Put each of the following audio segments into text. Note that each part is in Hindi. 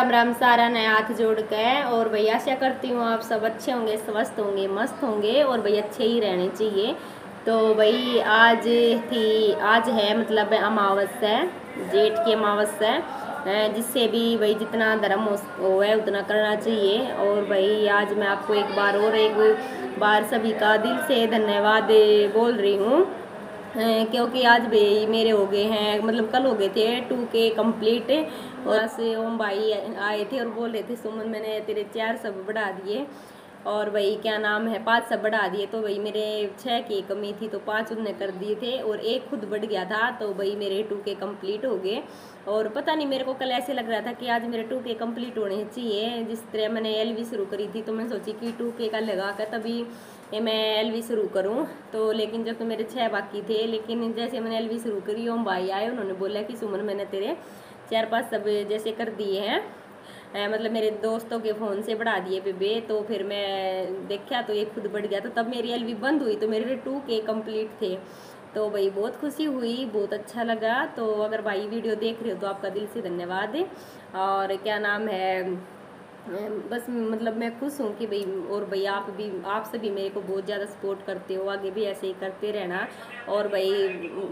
राम राम सारा नया हाथ जोड़ के। और भैया आशा करती हूँ आप सब अच्छे होंगे, स्वस्थ होंगे, मस्त होंगे और भाई अच्छे ही रहने चाहिए। तो भाई आज है मतलब अमावस्या, जेठ की अमावस्या है, जिससे भी भाई जितना धर्म हो है उतना करना चाहिए। और भाई आज मैं आपको एक बार सभी का दिल से धन्यवाद बोल रही हूँ, क्योंकि आज भी मेरे हो गए हैं, मतलब कल हो गए थे 2K कंप्लीट। और से ओम भाई आए थे और बोल रहे थे सुमन मैंने तेरे 4 सब बढ़ा दिए, और भाई क्या नाम है 5 सब बढ़ा दिए। तो भाई मेरे 6 की कमी थी तो 5 उनने कर दिए थे और एक खुद बढ़ गया था, तो भाई मेरे 2K कंप्लीट हो गए। और पता नहीं मेरे को कल ऐसे लग रहा था कि आज मेरे 2K कंप्लीट होने चाहिए। जिस तरह मैंने LV शुरू करी थी तो मैं सोची कि 2K का लगा कर तभी मैं LV शुरू करूं। तो लेकिन जब तो मेरे 6 बाकी थे, लेकिन जैसे मैंने LV शुरू करी ओम भाई आए, उन्होंने बोला कि सुमन मैंने तेरे 4-5 सब जैसे कर दिए हैं, मतलब मेरे दोस्तों के फ़ोन से बढ़ा दिए बेबे। तो फिर मैं देखा तो ये खुद बढ़ गया, तो तब मेरी LV बंद हुई तो मेरे 2K कंप्लीट थे। तो भाई बहुत खुशी हुई, बहुत अच्छा लगा। तो अगर भाई वीडियो देख रहे हो तो आपका दिल से धन्यवाद। और क्या नाम है, बस मतलब मैं खुश हूँ कि भाई, और भाई आप सभी मेरे को बहुत ज़्यादा सपोर्ट करते हो, आगे भी ऐसे ही करते रहना। और भाई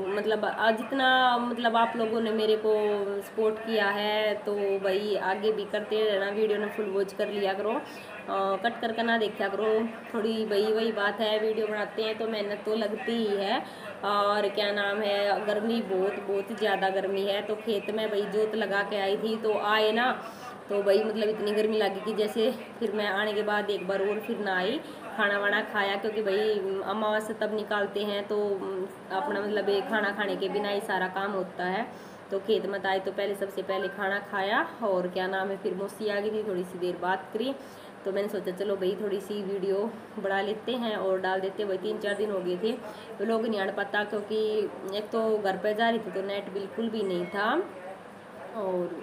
मतलब आज जितना मतलब आप लोगों ने मेरे को सपोर्ट किया है तो भाई आगे भी करते रहना। वीडियो ने फुल वॉच कर लिया करो, कट कर ना देखा करो। थोड़ी भाई वही बात है, वीडियो बनाते हैं तो मेहनत तो लगती ही है। और क्या नाम है, गर्मी बहुत बहुत ज़्यादा गर्मी है, तो खेत में भाई जोत लगा के आई थी तो आए ना, तो भाई मतलब इतनी गर्मी लगी कि जैसे फिर मैं आने के बाद एक बार और फिर ना आई, खाना वाना खाया, क्योंकि भाई अमावस्या तब निकालते हैं तो अपना मतलब ये खाना खाने के बिना ही सारा काम होता है। तो खेत मत आए तो पहले सबसे पहले खाना खाया, और क्या नाम है फिर मौसी आ गई थी, थोड़ी सी देर बात करी। तो मैंने सोचा चलो भाई थोड़ी सी वीडियो बढ़ा लेते हैं और डाल देते। भाई 3-4 दिन हो गए थे तो लोग नहीं आने पाता, क्योंकि एक तो घर पे जा रही थी तो नेट बिल्कुल भी नहीं था। और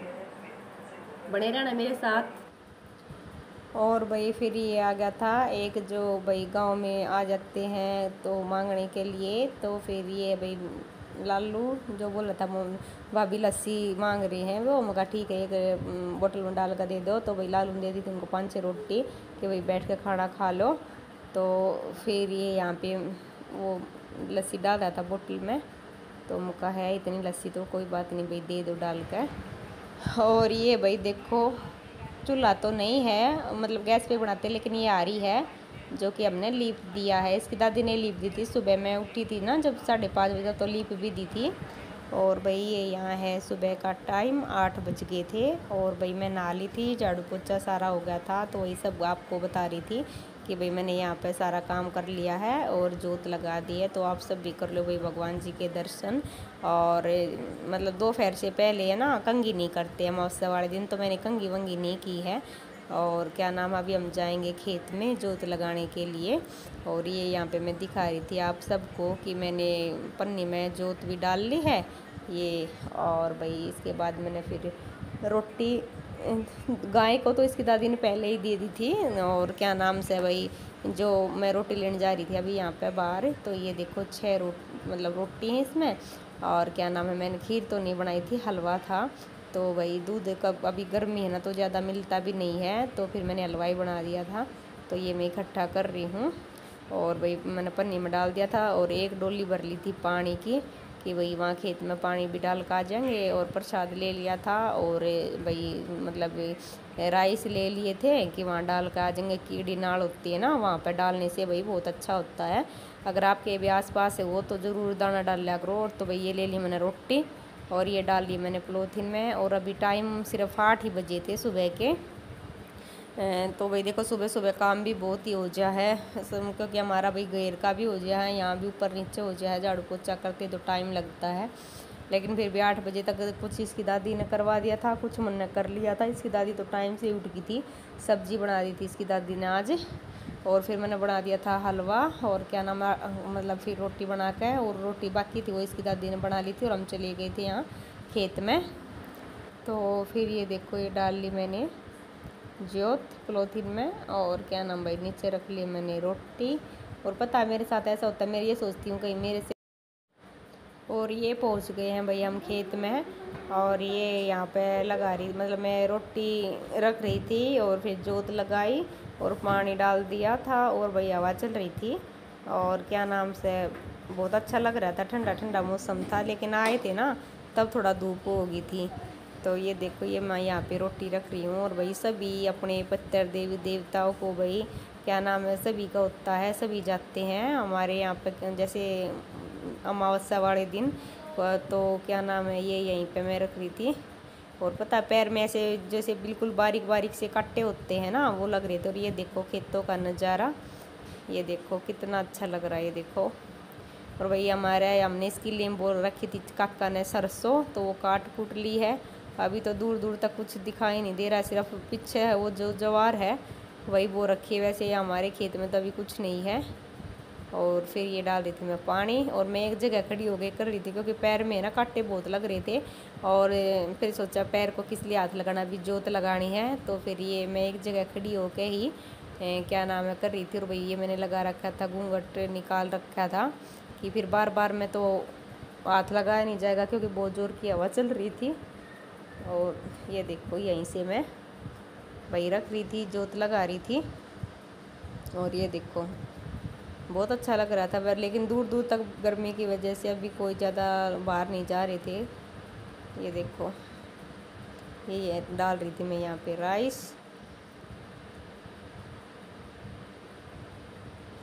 बने रहना मेरे साथ। और भाई फिर ये आ गया था एक जो भाई गांव में आ जाते हैं तो मांगने के लिए, तो फिर ये भाई लालू जो बोल रहा था भाभी लस्सी मांग रही हैं, वो मगा ठीक है एक बोतल में डाल कर दे दो। तो भाई लालू ने दे दी थी उनको 5-6 रोटी कि भाई बैठ के खाना खा लो। तो फिर ये यहाँ पे वो लस्सी डाल रहा था बोतल में, तो मुका है इतनी लस्सी तो कोई बात नहीं भाई दे दो डाल कर। और ये भाई देखो चूल्हा तो नहीं है, मतलब गैस पे बनाते, लेकिन ये आ रही है जो कि हमने लीप दिया है। इसकी दादी ने लीप दी थी, सुबह मैं उठी थी ना जब 5:30 बजे तो लीप भी दी थी। और भाई ये यहाँ है सुबह का टाइम, 8 बज गए थे और भाई मैं नहा ली थी, झाड़ू पोछा सारा हो गया था। तो वही सब आपको बता रही थी कि भाई मैंने यहाँ पे सारा काम कर लिया है और जोत लगा दी है। तो आप सब भी कर लो भाई भगवान जी के दर्शन। और मतलब दोपहर से पहले है ना कंघी नहीं करते अमावस्या वाले दिन, तो मैंने कंघी वंगी नहीं की है। और क्या नाम, अभी हम जाएंगे खेत में जोत लगाने के लिए। और ये यहाँ पे मैं दिखा रही थी आप सबको कि मैंने पन्नी में जोत भी डाल ली है ये। और भाई इसके बाद मैंने फिर रोटी गाय को तो इसकी दादी ने पहले ही दे दी थी। और क्या नाम से भाई जो मैं रोटी लेने जा रही थी अभी यहाँ पे बाहर, तो ये देखो 6 मतलब रोटी हैं इसमें। और क्या नाम है, मैंने खीर तो नहीं बनाई थी, हलवा था। तो भाई दूध का अभी गर्मी है ना तो ज़्यादा मिलता भी नहीं है, तो फिर मैंने हलवा ही बना दिया था। तो ये मैं इकट्ठा कर रही हूँ और भाई मैंने पन्नी में डाल दिया था। और एक डोली भर ली थी पानी की कि भाई वहाँ खेत में पानी भी डाल कर आ जाएंगे। और प्रसाद ले लिया था और भाई मतलब राइस ले लिए थे कि वहाँ डाल कर आ जाएंगे। कीड़ी नाड़ होती है ना वहाँ पर डालने से भाई बहुत अच्छा होता है। अगर आपके भी आसपास है वो तो ज़रूर दाना डाल लिया करो। और तो भाई ये ले ली मैंने रोटी और ये डाल ली मैंने पॉलीथिन में। और अभी टाइम सिर्फ 8 ही बजे थे सुबह के। तो भाई देखो सुबह सुबह काम भी बहुत ही हो गया है, क्योंकि हमारा भाई घेर का भी हो गया है, यहाँ भी ऊपर नीचे हो गया है, झाड़ू पोछा करते तो टाइम लगता है। लेकिन फिर भी 8 बजे तक कुछ इसकी दादी ने करवा दिया था, कुछ मैंने कर लिया था। इसकी दादी तो टाइम से उठ गई थी, सब्जी बना दी थी इसकी दादी ने आज। और फिर मैंने बना दिया था हलवा और क्या नाम मतलब फिर रोटी बना के, और रोटी बाकी थी वो इसकी दादी ने बना ली थी और हम चले गए थे यहाँ खेत में। तो फिर ये देखो ये डाल ली मैंने ज्योत पॉलीथिन में। और क्या नाम भाई नीचे रख ली मैंने रोटी। और पता है मेरे साथ ऐसा होता है, मैं ये सोचती हूँ कहीं मेरे से और ये पहुंच गए हैं भाई हम खेत में। और ये यहाँ पे लगा रही, मतलब मैं रोटी रख रही थी और फिर जोत लगाई और पानी डाल दिया था और भाई हवा चल रही थी। और क्या नाम से बहुत अच्छा लग रहा था, ठंडा ठंडा मौसम था। लेकिन आए थे ना तब थोड़ा धूप हो गई थी। तो ये देखो, ये मैं यहाँ पे रोटी रख रही हूँ और भाई सभी अपने पितर देवी देवताओं को भाई क्या नाम है सभी का होता है, सभी जाते हैं हमारे यहाँ पे। जैसे अमावस्या वाले दिन तो क्या नाम है ये यहीं पे मैं रख रही थी। और पता है पैर में ऐसे जैसे बिल्कुल बारीक बारीक से कांटे होते हैं ना, वो लग रहे थे। और ये देखो खेतों का नज़ारा, ये देखो कितना अच्छा लग रहा है, ये देखो। और भाई हमने इसकी लीम बोल रखी थी काका ने सरसों, तो वो काट कूट ली है। अभी तो दूर दूर तक कुछ दिखाई नहीं दे रहा है, सिर्फ पीछे है वो जो जवार है वही वो रखी है। वैसे हमारे खेत में तो अभी कुछ नहीं है। और फिर ये डाल रही थी मैं पानी, और मैं एक जगह खड़ी हो गई कर रही थी क्योंकि पैर में ना कांटे बहुत लग रहे थे। और फिर सोचा पैर को किस लिए हाथ लगाना, अभी जोत लगानी है। तो फिर ये मैं एक जगह खड़ी होके ही क्या नाम है कर रही थी। और भाई ये मैंने लगा रखा था, घूंघट निकाल रखा था कि फिर बार बार में तो हाथ लगाया नहीं जाएगा क्योंकि बहुत ज़ोर की हवा चल रही थी। और ये देखो यहीं से मैं भाई रख रही थी, जोत लगा रही थी। और ये देखो बहुत अच्छा लग रहा था पर, लेकिन दूर दूर तक गर्मी की वजह से अभी कोई ज़्यादा बाहर नहीं जा रहे थे। ये देखो ये डाल रही थी मैं यहाँ पे राइस।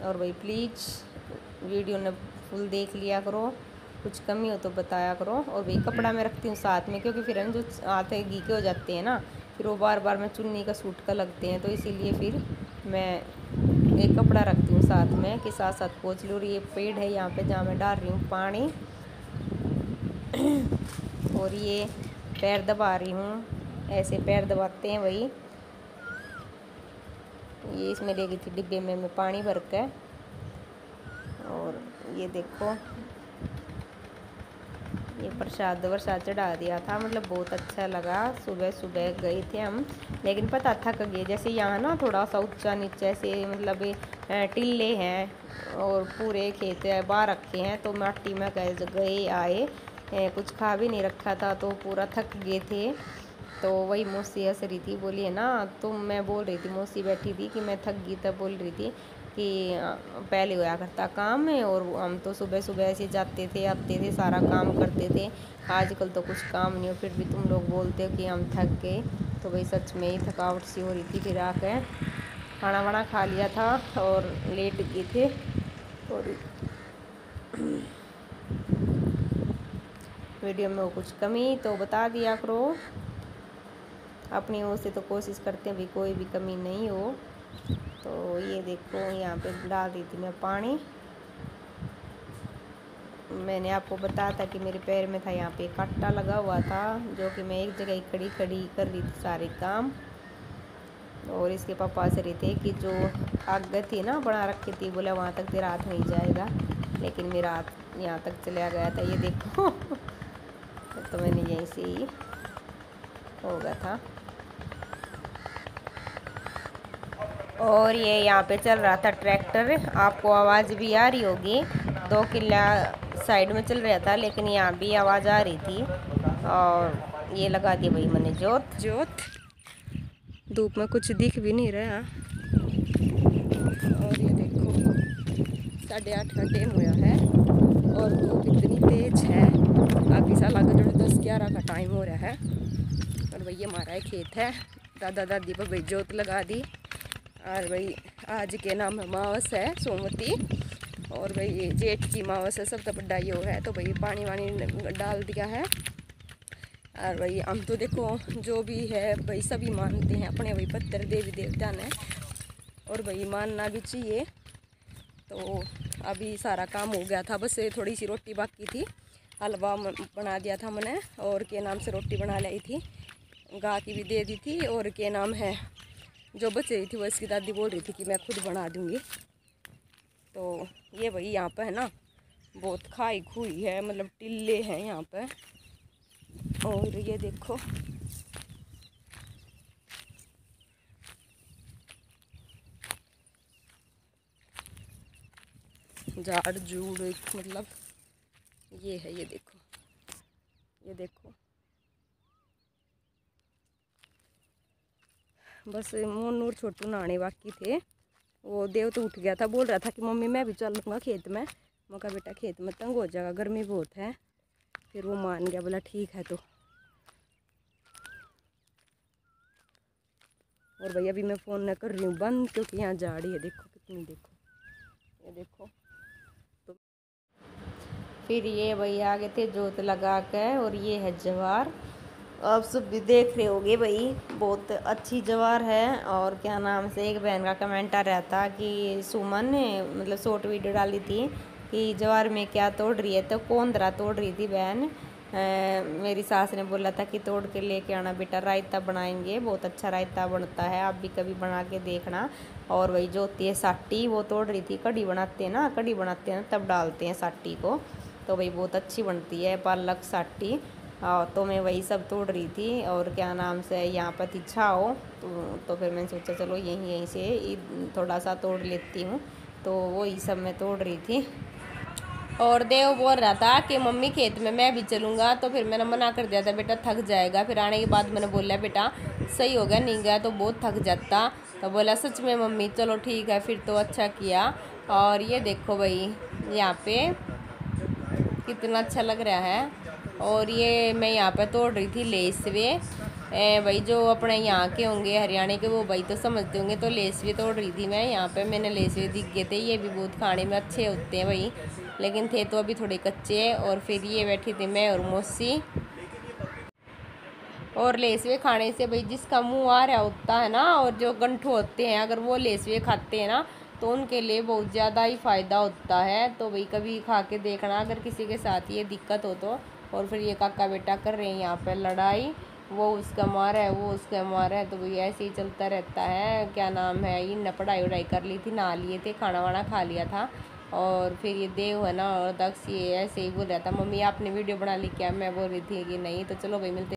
और भाई प्लीज़ वीडियो ने फुल देख लिया करो, कुछ कमी हो तो बताया करो। और भाई कपड़ा मैं रखती हूँ साथ में क्योंकि फिर हम जो हाथ गीके हो जाते हैं ना, फिर वो बार बार मैं चुन्नी का सूट का लगते हैं, तो इसीलिए फिर मैं एक कपड़ा रखती हूँ साथ में कि साथ साथ पोंछ लूँ। और ये पेड़ है यहाँ पे जहाँ मैं डाल रही हूँ पानी। और ये पैर दबा रही हूँ, ऐसे पैर दबाते हैं वही। ये इसमें ले गई थी डिब्बे में मैं पानी भर के। और ये देखो ये प्रसाद वरसाद चढ़ा दिया था, मतलब बहुत अच्छा लगा। सुबह सुबह गए थे हम, लेकिन पता थक गए। जैसे यहाँ ना थोड़ा सा ऊंचा नीचे से मतलब टिल्ले हैं और पूरे खेत बाहर रखे हैं, तो मिट्टी में गए आए कुछ खा भी नहीं रखा था तो पूरा थक गए थे। तो वही मौसी हंस रही थी, बोली है ना, तो मैं बोल रही थी, मौसी बैठी थी कि मैं थक गई, तब बोल रही थी कि पहले होया करता काम है और हम तो सुबह सुबह ऐसे जाते थे आते थे सारा काम करते थे, आजकल तो कुछ काम नहीं हो फिर भी तुम लोग बोलते हो कि हम थक गए। तो भाई सच में ही थकावट सी हो रही थी। फिर आकर खाना वाना खा लिया था और लेट गए थे। और वीडियो में वो कुछ कमी तो बता दिया करो, अपनी ओर से तो कोशिश करते हैं भी कोई भी कमी नहीं हो। तो ये देखो यहाँ पे डाल दी थी मैं पानी। मैंने आपको बताया था कि मेरे पैर में था यहाँ पे कांटा लगा हुआ था, जो कि मैं एक जगह खड़ी खड़ी कर रही थी सारे काम। और इसके पापा से रहे थे कि जो आग थी ना बना रखी थी, बोला वहाँ तक तेरा हाथ नहीं जाएगा, लेकिन मेरा हाथ यहाँ तक चला गया था, ये देखो। तो मैंने यहीं से ही हो गया था। और ये यहाँ पे चल रहा था ट्रैक्टर, आपको आवाज़ भी आ रही होगी। 2 किला साइड में चल रहा था लेकिन यहाँ भी आवाज़ आ रही थी। और ये लगा दी भाई मैंने जोत, धूप में कुछ दिख भी नहीं रहा। और ये देखो 8:30 का टाइम हुआ है और धूप इतनी तेज है, काफ़ी सा लग जो 10-11 का टाइम हो रहा है। और भाई हमारा एक खेत है, दादा दादी पर भाई जोत लगा दी। और भाई आज के नाम अमावस है सोमवती, और भाई ये जेठ की अमावस है, सब तो बड़ा यो है। तो भाई पानी वानी डाल दिया है। और भाई हम तो देखो जो भी है भाई सभी मानते हैं अपने भाई पत्थर देवी देवता ने, और भाई मानना भी चाहिए। तो अभी सारा काम हो गया था, बस थोड़ी सी रोटी बाकी थी, हलवा बना दिया था मैंने, और के नाम से रोटी बना लाई थी, गा की भी दे दी थी। और के नाम है जो बच रही थी वो इसकी दादी बोल रही थी कि मैं खुद बना दूँगी। तो ये भाई यहाँ पे है ना बहुत खाई खुई है, मतलब टिल्ले हैं यहाँ पे। और ये देखो झाड़ झूड़, मतलब ये है, ये देखो, ये देखो। बस मोनू और छोटू नहाने बाकी थे। वो देव तो उठ गया था, बोल रहा था कि मम्मी मैं भी चलूँगा खेत में। मैं कहा बेटा खेत में तंग हो जाएगा, गर्मी बहुत है। फिर वो मान गया, बोला ठीक है। तो और भैया अभी मैं फ़ोन न कर रही हूँ बंद, क्योंकि यहाँ झाड़ी है, देखो कितनी, देखो ये देखो। तो फिर ये भैया आगे थे जोत लगा के, और ये है जवार। आप सब भी देख रहे होगे भाई, बहुत अच्छी जवार है। और क्या नाम से एक बहन का कमेंट आ रहा था कि सुमन ने मतलब शॉर्ट वीडियो डाली थी कि जवार में क्या तोड़ रही है, तो कोंदरा तोड़ रही थी बहन। मेरी सास ने बोला था कि तोड़ के लेके आना बेटा, रायता बनाएंगे, बहुत अच्छा रायता बनता है, आप भी कभी बना के देखना। और वही जो होती है साटी, वो तोड़ रही थी। कढ़ी बनाते हैं ना, कढ़ी बनाते हैं तब डालते हैं साटी को, तो भाई बहुत अच्छी बनती है पालक साटी। तो मैं वही सब तोड़ रही थी। और क्या नाम से यहाँ पर थी छाओ, तो फिर मैंने सोचा चलो यहीं से थोड़ा सा तोड़ लेती हूँ। तो वही सब मैं तोड़ रही थी। और देव बोल रहा था कि मम्मी खेत में मैं भी चलूँगा, तो फिर मैंने मना कर दिया था, बेटा थक जाएगा। फिर आने के बाद मैंने बोला बेटा सही हो गया, नहीं गया तो बहुत थक जाता। तो बोला सच में मम्मी, चलो ठीक है फिर, तो अच्छा किया। और ये देखो भाई, यहाँ पे कितना अच्छा लग रहा है। और ये मैं यहाँ पे तोड़ रही थी लेसवे। भाई जो अपने यहाँ के होंगे हरियाणा के, वो भाई तो समझते होंगे। तो लेसवे तोड़ रही थी मैं यहाँ पे, मैंने लेसवे दिख गए थे, ये भी बहुत खाने में अच्छे होते हैं भाई, लेकिन थे तो अभी थोड़े कच्चे। और फिर ये बैठी थी मैं और मौसी। और लेसवे खाने से भाई जिसका मुंह आ रहा होता है ना, और जो गंठू होते हैं, अगर वो लेसवे खाते हैं ना, तो उनके लिए बहुत ज़्यादा ही फ़ायदा होता है। तो भाई कभी खा के देखना अगर किसी के साथ ये दिक्कत हो तो। और फिर ये काका बेटा कर रहे हैं यहाँ पे लड़ाई, वो उसका मारा है, वो उसका मारा है। तो भाई ऐसे ही चलता रहता है। क्या नाम है, इन पढ़ाई वढ़ाई कर ली थी, नहा लिए थे, खाना वाना खा लिया था। और फिर ये देव है ना और दक्ष, ये ऐसे ही बोल रहा था मम्मी आपने वीडियो बना ली क्या। मैं बोल रही थी कि नहीं। तो चलो भाई मिलते